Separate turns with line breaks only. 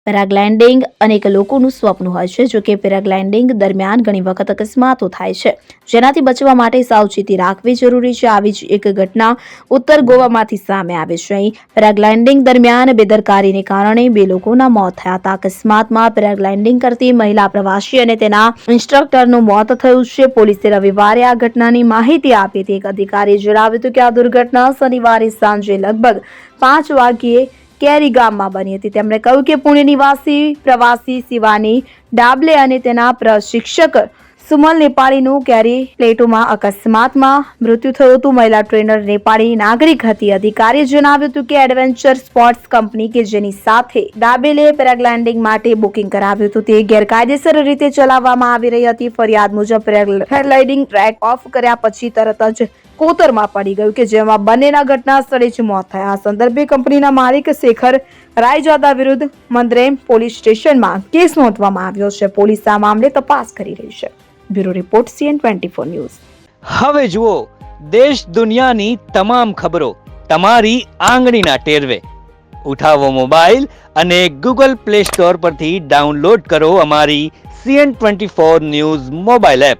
Paragliding અનેક લોકોનું સ્વપ્ન હોય છે, જો કે પેરાગ્લાઇડિંગ દરમિયાન ઘણી વખત અકસ્માતો થાય છે, જેનાથી બચવા માટે સાવચેતી રાખવી જરૂરી છે. આવી જ એક ઘટના ઉત્તર ગોવામાંથી સામે આવી છે. અહીં પેરાગ્લાઇડિંગ દરમિયાન બેદરકારીને કારણે 2 લોકોના મોત થયા હતા. અકસ્માતમાં પેરાગ્લાઇડિંગ કરતી મહિલા પ્રવાસી અને તેના ઇન્સ્ટ્રક્ટરનું મોત થયું છે. પોલીસે રવિવારે આ ઘટનાની માહિતી આપી હતી. એક અધિકારીએ જણાવ્યું હતું કે આ દુર્ઘટના શનિવારે સાંજે લગભગ 5 વાગ્યે કેરી ગામમાં બની હતી. તેમણે કહ્યું કે પુણે નિવાસી પ્રવાસી શિવાની ડાબલે અને તેના પ્રશિક્ષક સુમલ નેપાળીનું કેરી પ્લેટોમાં અકસ્માતમાં મૃત્યુ થયું હતું. મહિલા ટ્રેનર નેપાળી નાગરિક હતી. અધિકારીએ જણાવ્યું હતું કે એડવેન્ચર સ્પોર્ટ્સ કંપની કે જેની સાથે ડાબેલે પેરાગ્લાઇડિંગ માટે બુકિંગ કરાવ્યું હતું તે ગેરકાયદેસર રીતે ચલાવવામાં આવી રહી હતી. ફરિયાદ મુજબ પેરાગ્લાઇડિંગ ટ્રેક ઓફ કર્યા પછી તરત જ કોતરમાં પડી ગયું કે જેમાં બંનેના ઘટના સ્થળે જ મોત થયા. આ સંદર્ભે કંપનીના માલિક શેખર રાયજાદા વિરુદ્ધ મંદરેમ પોલીસ સ્ટેશનમાં કેસ નોંધવામાં આવ્યો છે. પોલીસ આ મામલે તપાસ કરી રહી છે. Bureau report CN24 news.
હવે જુઓ દેશ દુનિયાની તમામ ખબરો તમારી આંગળીના ટેરવે. ઉઠાવો મોબાઈલ અને Google Play Store પરથી ડાઉનલોડ કરો અમારી CN24 ન્યૂઝ મોબાઈલ એપ.